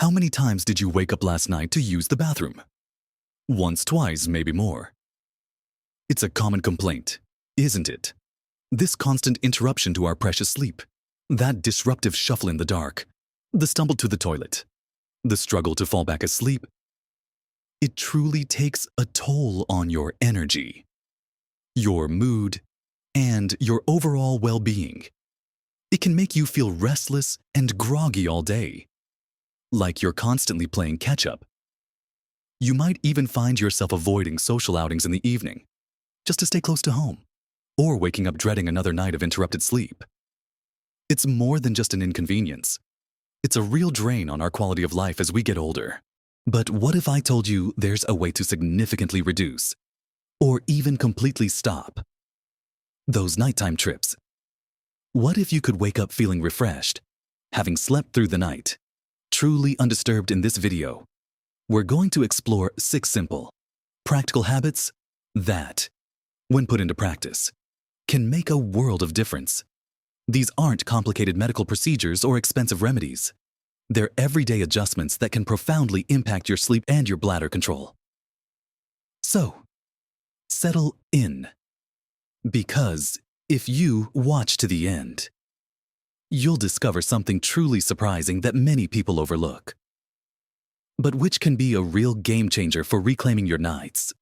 How many times did you wake up last night to use the bathroom? Once, twice, maybe more. It's a common complaint, isn't it? This constant interruption to our precious sleep, that disruptive shuffle in the dark, the stumble to the toilet, the struggle to fall back asleep. It truly takes a toll on your energy, your mood, and your overall well-being. It can make you feel restless and groggy all day, like you're constantly playing catch-up. You might even find yourself avoiding social outings in the evening, just to stay close to home, or waking up dreading another night of interrupted sleep. It's more than just an inconvenience. It's a real drain on our quality of life as we get older. But what if I told you there's a way to significantly reduce, or even completely stop, those nighttime trips? What if you could wake up feeling refreshed, having slept through the night, truly undisturbed? In this video, we're going to explore 6 simple, practical habits that, when put into practice, can make a world of difference. These aren't complicated medical procedures or expensive remedies. They're everyday adjustments that can profoundly impact your sleep and your bladder control. So, settle in. Because if you watch to the end, you'll discover something truly surprising that many people overlook, but which can be a real game changer for reclaiming your nights.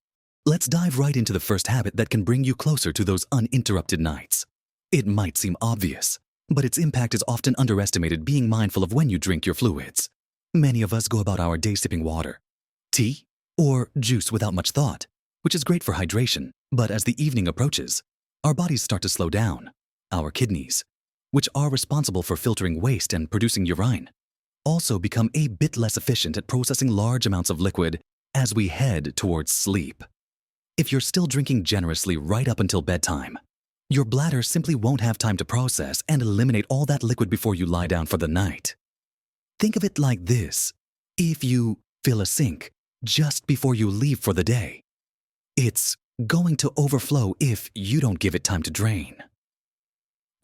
Let's dive right into the first habit that can bring you closer to those uninterrupted nights. It might seem obvious, but its impact is often underestimated. Being mindful of when you drink your fluids. Many of us go about our day sipping water, tea, or juice without much thought, which is great for hydration. But as the evening approaches, our bodies start to slow down. Our kidneys, which are responsible for filtering waste and producing urine, also become a bit less efficient at processing large amounts of liquid as we head towards sleep. If you're still drinking generously right up until bedtime, your bladder simply won't have time to process and eliminate all that liquid before you lie down for the night. Think of it like this. If you fill a sink just before you leave for the day, it's going to overflow if you don't give it time to drain.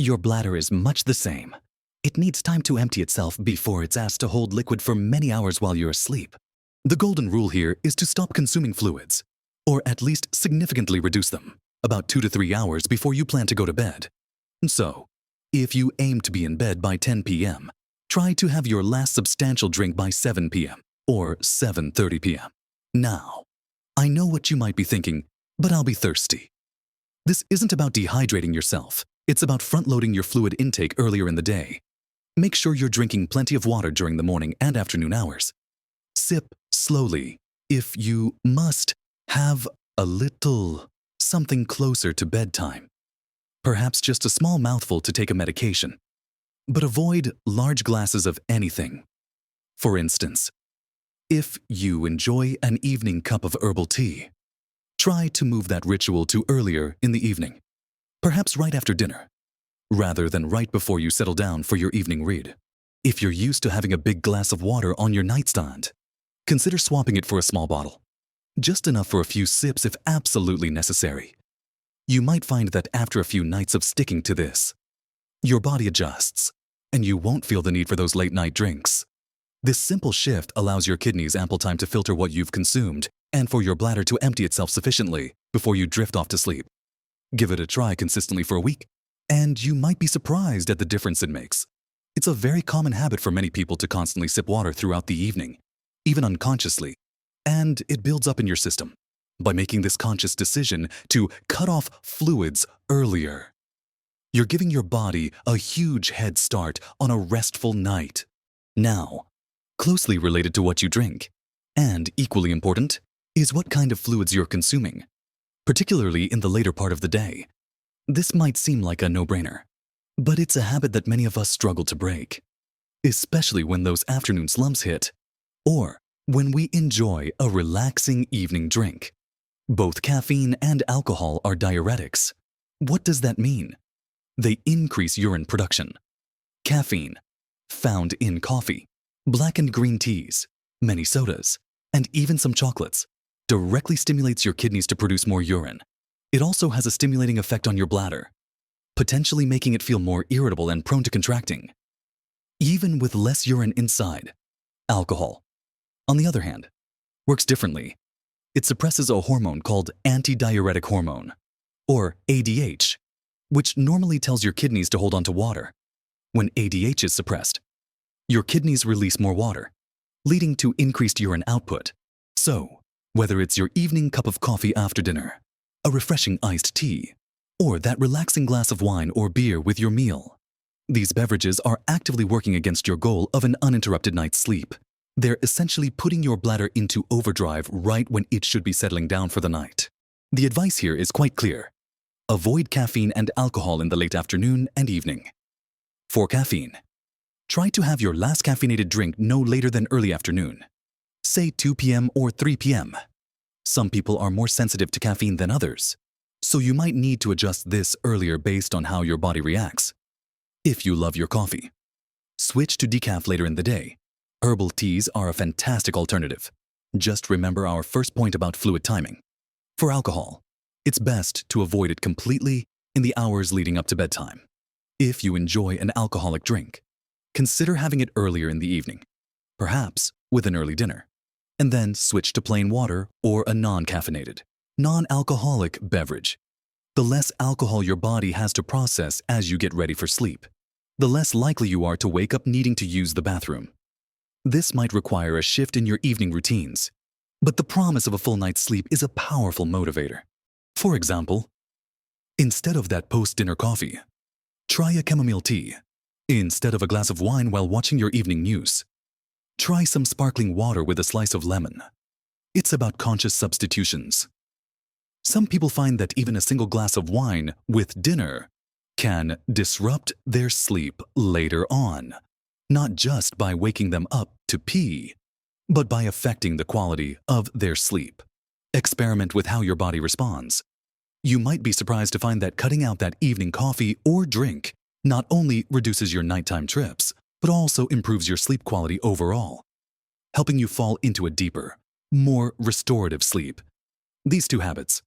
Your bladder is much the same. It needs time to empty itself before it's asked to hold liquid for many hours while you're asleep. The golden rule here is to stop consuming fluids, or at least significantly reduce them, about 2 to 3 hours before you plan to go to bed. So, if you aim to be in bed by 10 p.m., try to have your last substantial drink by 7 p.m. or 7:30 p.m. Now, I know what you might be thinking, but I'll be thirsty. This isn't about dehydrating yourself. It's about front-loading your fluid intake earlier in the day. Make sure you're drinking plenty of water during the morning and afternoon hours. Sip slowly. If you must, have a little something closer to bedtime. Perhaps just a small mouthful to take a medication. But avoid large glasses of anything. For instance, if you enjoy an evening cup of herbal tea, try to move that ritual to earlier in the evening, perhaps right after dinner, rather than right before you settle down for your evening read. If you're used to having a big glass of water on your nightstand, consider swapping it for a small bottle. Just enough for a few sips if absolutely necessary. You might find that after a few nights of sticking to this, your body adjusts, and you won't feel the need for those late-night drinks. This simple shift allows your kidneys ample time to filter what you've consumed and for your bladder to empty itself sufficiently before you drift off to sleep. Give it a try consistently for a week, and you might be surprised at the difference it makes. It's a very common habit for many people to constantly sip water throughout the evening, even unconsciously, and it builds up in your system. By making this conscious decision to cut off fluids earlier, you're giving your body a huge head start on a restful night. Now, closely related to what you drink, and equally important, is what kind of fluids you're consuming, particularly in the later part of the day. This might seem like a no-brainer, but it's a habit that many of us struggle to break, especially when those afternoon slumps hit, or when we enjoy a relaxing evening drink. Both caffeine and alcohol are diuretics. What does that mean? They increase urine production. Caffeine, found in coffee, black and green teas, many sodas, and even some chocolates, directly stimulates your kidneys to produce more urine. It also has a stimulating effect on your bladder, potentially making it feel more irritable and prone to contracting. Even with less urine inside, Alcohol, on the other hand, works differently. It suppresses a hormone called antidiuretic hormone, or ADH, which normally tells your kidneys to hold on to water. When ADH is suppressed, your kidneys release more water, leading to increased urine output. So, whether it's your evening cup of coffee after dinner, a refreshing iced tea, or that relaxing glass of wine or beer with your meal, these beverages are actively working against your goal of an uninterrupted night's sleep. They're essentially putting your bladder into overdrive right when it should be settling down for the night. The advice here is quite clear. Avoid caffeine and alcohol in the late afternoon and evening. For caffeine, try to have your last caffeinated drink no later than early afternoon, say 2 p.m. or 3 p.m. Some people are more sensitive to caffeine than others, so you might need to adjust this earlier based on how your body reacts. If you love your coffee, switch to decaf later in the day. Herbal teas are a fantastic alternative. Just remember our first point about fluid timing. For alcohol, it's best to avoid it completely in the hours leading up to bedtime. If you enjoy an alcoholic drink, consider having it earlier in the evening, perhaps with an early dinner, and then switch to plain water or a non-caffeinated, non-alcoholic beverage. The less alcohol your body has to process as you get ready for sleep, the less likely you are to wake up needing to use the bathroom. This might require a shift in your evening routines, but the promise of a full night's sleep is a powerful motivator. For example, instead of that post-dinner coffee, try a chamomile tea. Instead of a glass of wine while watching your evening news, try some sparkling water with a slice of lemon. It's about conscious substitutions. Some people find that even a single glass of wine with dinner can disrupt their sleep later on, not just by waking them up to pee, but by affecting the quality of their sleep. Experiment with how your body responds. You might be surprised to find that cutting out that evening coffee or drink not only reduces your nighttime trips, but also improves your sleep quality overall, helping you fall into a deeper, more restorative sleep. These two habits,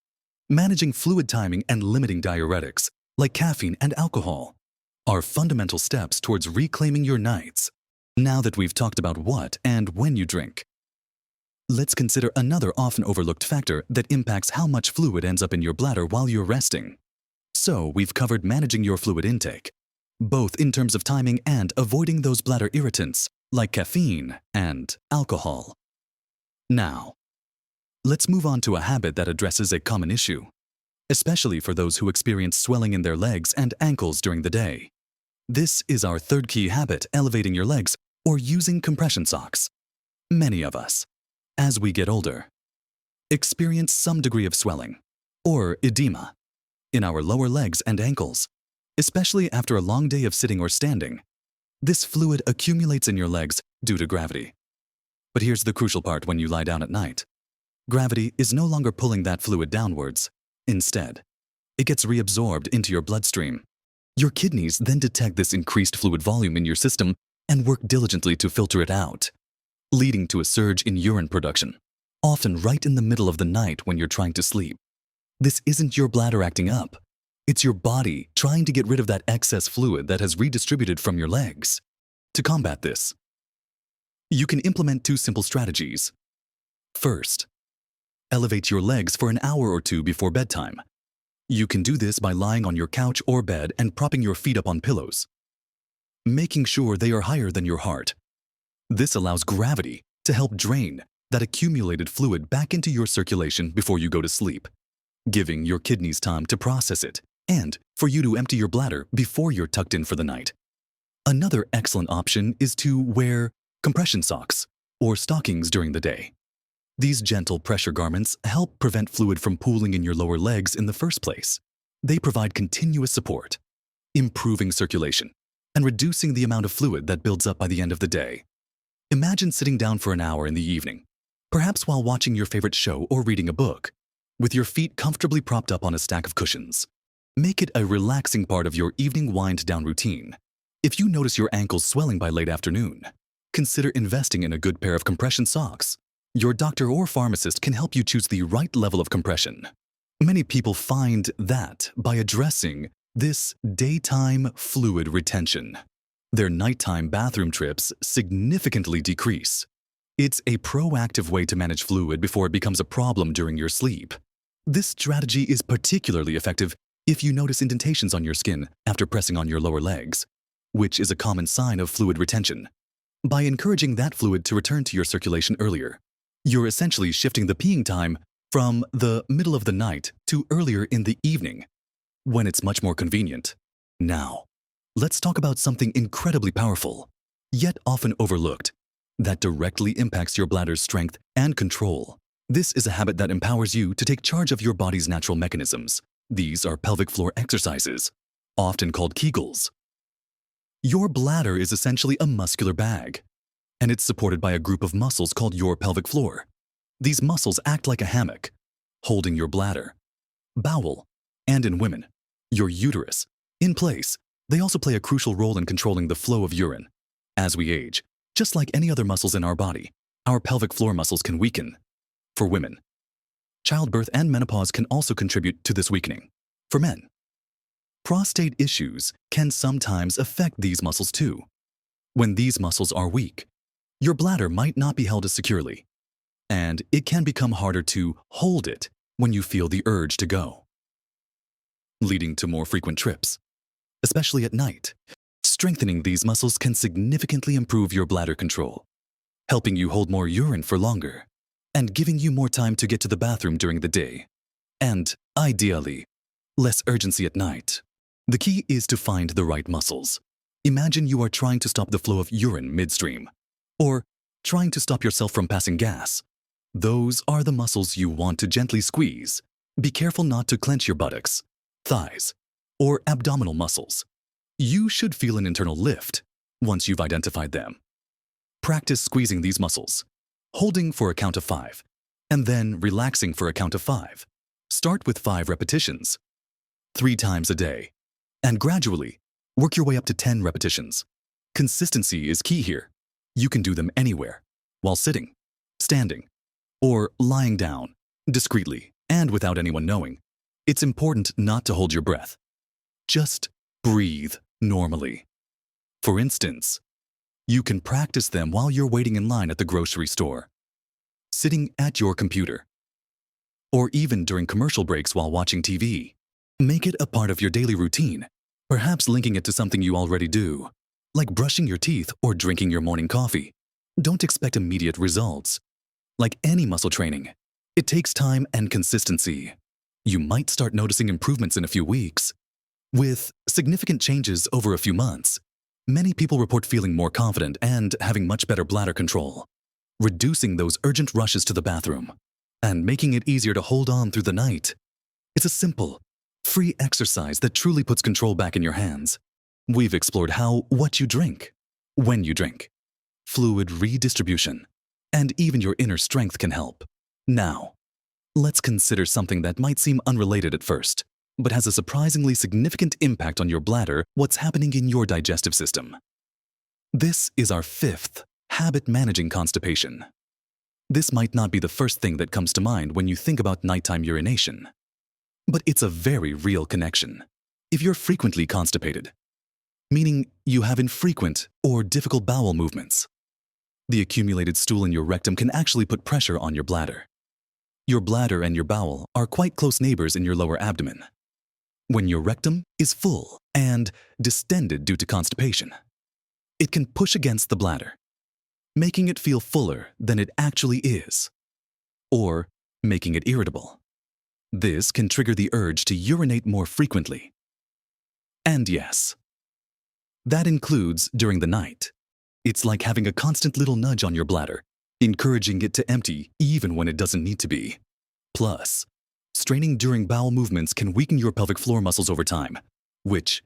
managing fluid timing and limiting diuretics, like caffeine and alcohol, are fundamental steps towards reclaiming your nights. Now that we've talked about what and when you drink, let's consider another often overlooked factor that impacts how much fluid ends up in your bladder while you're resting. So we've covered managing your fluid intake, both in terms of timing and avoiding those bladder irritants like caffeine and alcohol. Now, let's move on to a habit that addresses a common issue, especially for those who experience swelling in their legs and ankles during the day. This is our third key habit, elevating your legs or using compression socks. Many of us, as we get older, experience some degree of swelling or edema in our lower legs and ankles, especially after a long day of sitting or standing. This fluid accumulates in your legs due to gravity. But here's the crucial part when you lie down at night. Gravity is no longer pulling that fluid downwards. Instead, it gets reabsorbed into your bloodstream. Your kidneys then detect this increased fluid volume in your system and work diligently to filter it out, leading to a surge in urine production, often right in the middle of the night when you're trying to sleep. This isn't your bladder acting up. It's your body trying to get rid of that excess fluid that has redistributed from your legs. To combat this, you can implement two simple strategies. First, elevate your legs for an hour or two before bedtime. You can do this by lying on your couch or bed and propping your feet up on pillows, making sure they are higher than your heart. This allows gravity to help drain that accumulated fluid back into your circulation before you go to sleep, giving your kidneys time to process it and for you to empty your bladder before you're tucked in for the night. Another excellent option is to wear compression socks or stockings during the day. These gentle pressure garments help prevent fluid from pooling in your lower legs in the first place. They provide continuous support, improving circulation and reducing the amount of fluid that builds up by the end of the day. Imagine sitting down for an hour in the evening, perhaps while watching your favorite show or reading a book, with your feet comfortably propped up on a stack of cushions. Make it a relaxing part of your evening wind-down routine. If you notice your ankles swelling by late afternoon, consider investing in a good pair of compression socks. Your doctor or pharmacist can help you choose the right level of compression. Many people find that by addressing this daytime fluid retention, their nighttime bathroom trips significantly decrease. It's a proactive way to manage fluid before it becomes a problem during your sleep. This strategy is particularly effective if you notice indentations on your skin after pressing on your lower legs, which is a common sign of fluid retention. By encouraging that fluid to return to your circulation earlier, you're essentially shifting the peeing time from the middle of the night to earlier in the evening, when it's much more convenient. Now, let's talk about something incredibly powerful, yet often overlooked, that directly impacts your bladder's strength and control. This is a habit that empowers you to take charge of your body's natural mechanisms. These are pelvic floor exercises, often called Kegels. Your bladder is essentially a muscular bag, and it's supported by a group of muscles called your pelvic floor. These muscles act like a hammock, holding your bladder, bowel, and in women, your uterus, in place. They also play a crucial role in controlling the flow of urine. As we age, just like any other muscles in our body, our pelvic floor muscles can weaken. For women, childbirth and menopause can also contribute to this weakening. For men, prostate issues can sometimes affect these muscles too. When these muscles are weak, your bladder might not be held as securely, and it can become harder to hold it when you feel the urge to go, leading to more frequent trips, especially at night. Strengthening these muscles can significantly improve your bladder control, helping you hold more urine for longer, and giving you more time to get to the bathroom during the day, and, ideally, less urgency at night. The key is to find the right muscles. Imagine you are trying to stop the flow of urine midstream, or trying to stop yourself from passing gas. Those are the muscles you want to gently squeeze. Be careful not to clench your buttocks, thighs, or abdominal muscles. You should feel an internal lift once you've identified them. Practice squeezing these muscles, holding for a count of 5, and then relaxing for a count of 5. Start with 5 repetitions, 3 times a day, and gradually work your way up to 10 repetitions. Consistency is key here. You can do them anywhere, while sitting, standing, or lying down, discreetly and without anyone knowing. It's important not to hold your breath. Just breathe normally. For instance, you can practice them while you're waiting in line at the grocery store, sitting at your computer, or even during commercial breaks while watching TV. Make it a part of your daily routine, perhaps linking it to something you already do, like brushing your teeth or drinking your morning coffee. Don't expect immediate results. Like any muscle training, it takes time and consistency. You might start noticing improvements in a few weeks, with significant changes over a few months. Many people report feeling more confident and having much better bladder control, reducing those urgent rushes to the bathroom, and making it easier to hold on through the night. It's a simple, free exercise that truly puts control back in your hands. We've explored how what you drink, when you drink, fluid redistribution, and even your inner strength can help. Now, let's consider something that might seem unrelated at first, but has a surprisingly significant impact on your bladder: what's happening in your digestive system. This is our 5th habit: managing constipation. This might not be the first thing that comes to mind when you think about nighttime urination, but it's a very real connection. If you're frequently constipated, meaning you have infrequent or difficult bowel movements, the accumulated stool in your rectum can actually put pressure on your bladder. Your bladder and your bowel are quite close neighbors in your lower abdomen. When your rectum is full and distended due to constipation, it can push against the bladder, making it feel fuller than it actually is, or making it irritable. This can trigger the urge to urinate more frequently. And yes, that includes during the night. It's like having a constant little nudge on your bladder, encouraging it to empty even when it doesn't need to be. Plus, straining during bowel movements can weaken your pelvic floor muscles over time, which,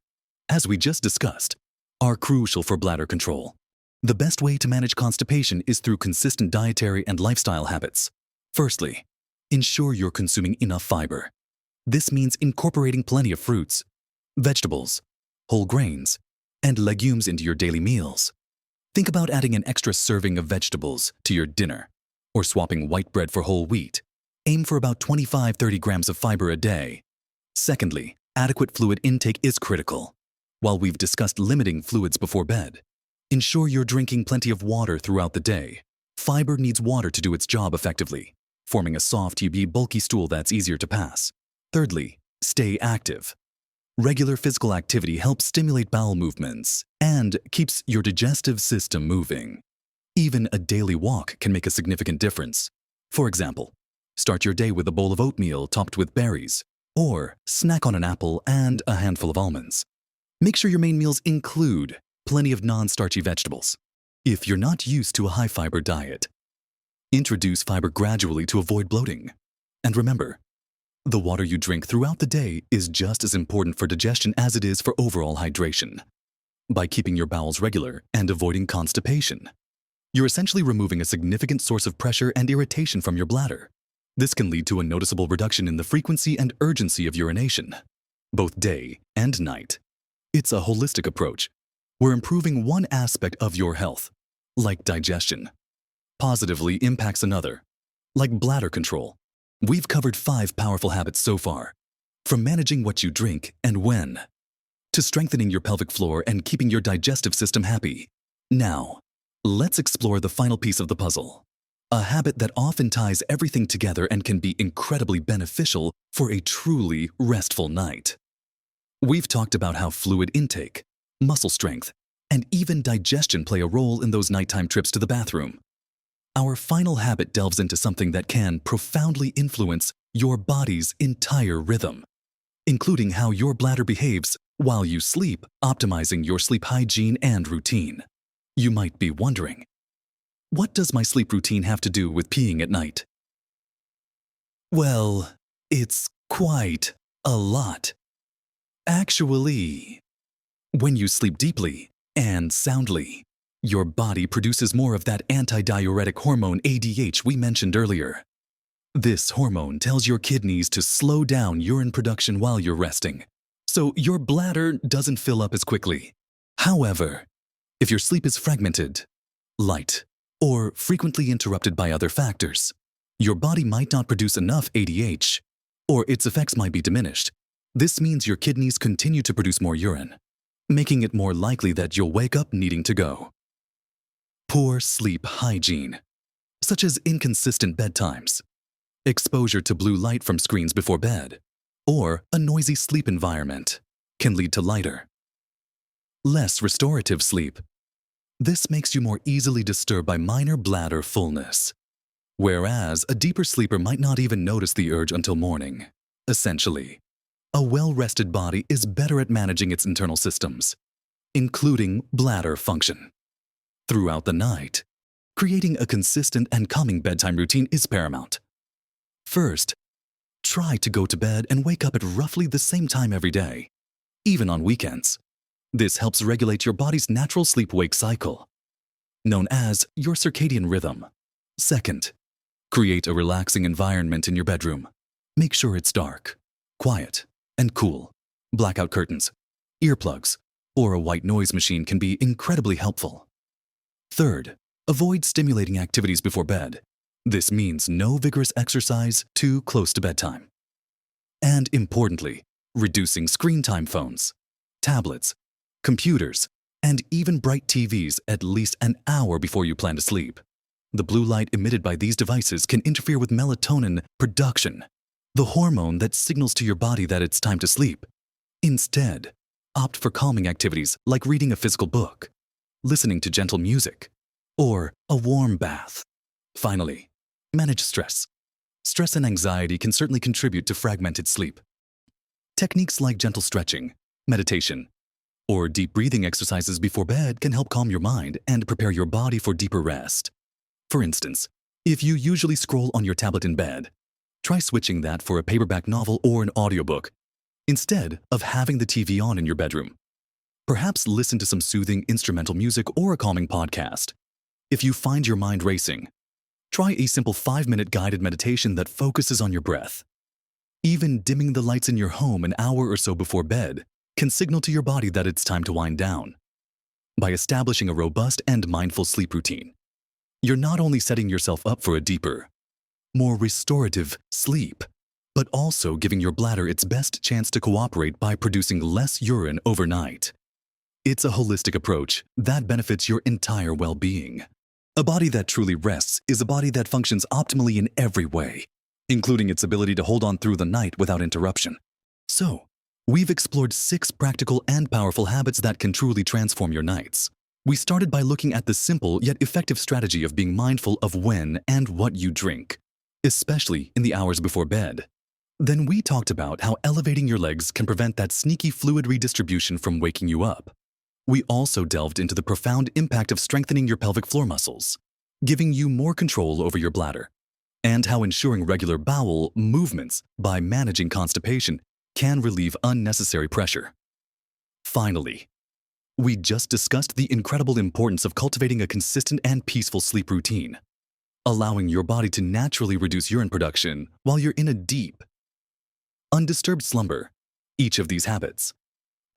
as we just discussed, are crucial for bladder control. The best way to manage constipation is through consistent dietary and lifestyle habits. Firstly, ensure you're consuming enough fiber. This means incorporating plenty of fruits, vegetables, whole grains, and legumes into your daily meals. Think about adding an extra serving of vegetables to your dinner, or swapping white bread for whole wheat. Aim for about 25-30 grams of fiber a day. Secondly, adequate fluid intake is critical. While we've discussed limiting fluids before bed, ensure you're drinking plenty of water throughout the day. Fiber needs water to do its job effectively, forming a soft yet bulky stool that's easier to pass. Thirdly, stay active. Regular physical activity helps stimulate bowel movements and keeps your digestive system moving. Even a daily walk can make a significant difference. For example, start your day with a bowl of oatmeal topped with berries, or snack on an apple and a handful of almonds. Make sure your main meals include plenty of non-starchy vegetables. If you're not used to a high-fiber diet, introduce fiber gradually to avoid bloating. And remember, the water you drink throughout the day is just as important for digestion as it is for overall hydration. By keeping your bowels regular and avoiding constipation, you're essentially removing a significant source of pressure and irritation from your bladder. This can lead to a noticeable reduction in the frequency and urgency of urination, both day and night. It's a holistic approach. We're improving one aspect of your health, like digestion, positively impacts another, like bladder control. We've covered 5 powerful habits so far, from managing what you drink and when, to strengthening your pelvic floor and keeping your digestive system happy. Now, let's explore the final piece of the puzzle, a habit that often ties everything together and can be incredibly beneficial for a truly restful night. We've talked about how fluid intake, muscle strength, and even digestion play a role in those nighttime trips to the bathroom. Our final habit delves into something that can profoundly influence your body's entire rhythm, including how your bladder behaves while you sleep, optimizing your sleep hygiene and routine. You might be wondering, what does my sleep routine have to do with peeing at night? Well, it's quite a lot. Actually, when you sleep deeply and soundly, your body produces more of that antidiuretic hormone ADH we mentioned earlier. This hormone tells your kidneys to slow down urine production while you're resting, so your bladder doesn't fill up as quickly. However, if your sleep is fragmented, light, or frequently interrupted by other factors, your body might not produce enough ADH, or its effects might be diminished. This means your kidneys continue to produce more urine, making it more likely that you'll wake up needing to go. Poor sleep hygiene, such as inconsistent bedtimes, exposure to blue light from screens before bed, or a noisy sleep environment, can lead to lighter, less restorative sleep. This makes you more easily disturbed by minor bladder fullness, whereas a deeper sleeper might not even notice the urge until morning. Essentially, a well-rested body is better at managing its internal systems, including bladder function. Throughout the night, creating a consistent and calming bedtime routine is paramount. First, try to go to bed and wake up at roughly the same time every day, even on weekends. This helps regulate your body's natural sleep-wake cycle, known as your circadian rhythm. Second, create a relaxing environment in your bedroom. Make sure it's dark, quiet, and cool. Blackout curtains, earplugs, or a white noise machine can be incredibly helpful. Third, avoid stimulating activities before bed. This means no vigorous exercise too close to bedtime. And importantly, reducing screen time phones, tablets, computers, and even bright TVs at least an hour before you plan to sleep. The blue light emitted by these devices can interfere with melatonin production, the hormone that signals to your body that it's time to sleep. Instead, opt for calming activities like reading a physical book, listening to gentle music, or a warm bath. Finally, manage stress. Stress and anxiety can certainly contribute to fragmented sleep. Techniques like gentle stretching, meditation, or deep breathing exercises before bed can help calm your mind and prepare your body for deeper rest. For instance, if you usually scroll on your tablet in bed, try switching that for a paperback novel or an audiobook, instead of having the TV on in your bedroom. Perhaps listen to some soothing instrumental music or a calming podcast. If you find your mind racing, try a simple 5-minute guided meditation that focuses on your breath. Even dimming the lights in your home an hour or so before bed can signal to your body that it's time to wind down. By establishing a robust and mindful sleep routine, you're not only setting yourself up for a deeper, more restorative sleep, but also giving your bladder its best chance to cooperate by producing less urine overnight. It's a holistic approach that benefits your entire well-being. A body that truly rests is a body that functions optimally in every way, including its ability to hold on through the night without interruption. So, we've explored 6 practical and powerful habits that can truly transform your nights. We started by looking at the simple yet effective strategy of being mindful of when and what you drink, especially in the hours before bed. Then we talked about how elevating your legs can prevent that sneaky fluid redistribution from waking you up. We also delved into the profound impact of strengthening your pelvic floor muscles, giving you more control over your bladder, and how ensuring regular bowel movements by managing constipation can relieve unnecessary pressure. Finally, we just discussed the incredible importance of cultivating a consistent and peaceful sleep routine, allowing your body to naturally reduce urine production while you're in a deep, undisturbed slumber. Each of these habits,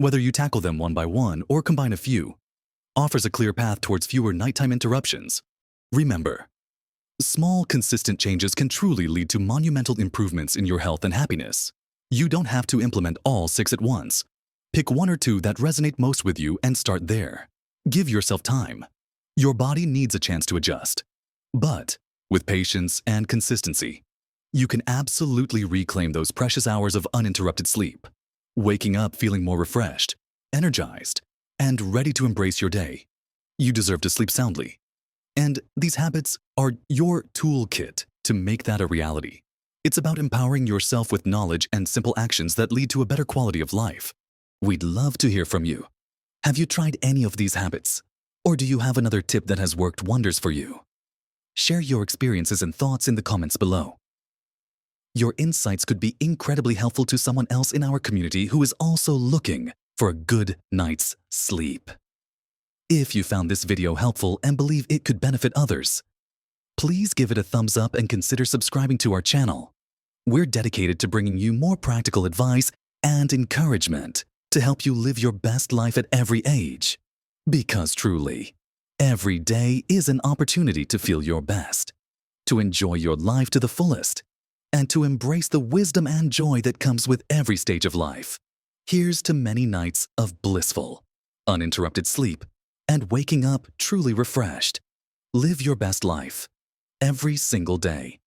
whether you tackle them one by one or combine a few, offers a clear path towards fewer nighttime interruptions. Remember, small, consistent changes can truly lead to monumental improvements in your health and happiness. You don't have to implement all 6 at once. Pick 1 or 2 that resonate most with you and start there. Give yourself time. Your body needs a chance to adjust. But with patience and consistency, you can absolutely reclaim those precious hours of uninterrupted sleep, waking up feeling more refreshed, energized, and ready to embrace your day. You deserve to sleep soundly. And these habits are your toolkit to make that a reality. It's about empowering yourself with knowledge and simple actions that lead to a better quality of life. We'd love to hear from you. Have you tried any of these habits? Or do you have another tip that has worked wonders for you? Share your experiences and thoughts in the comments below. Your insights could be incredibly helpful to someone else in our community who is also looking for a good night's sleep. If you found this video helpful and believe it could benefit others, please give it a thumbs up and consider subscribing to our channel. We're dedicated to bringing you more practical advice and encouragement to help you live your best life at every age. Because truly, every day is an opportunity to feel your best, to enjoy your life to the fullest, and to embrace the wisdom and joy that comes with every stage of life. Here's to many nights of blissful, uninterrupted sleep and waking up truly refreshed. Live your best life every single day.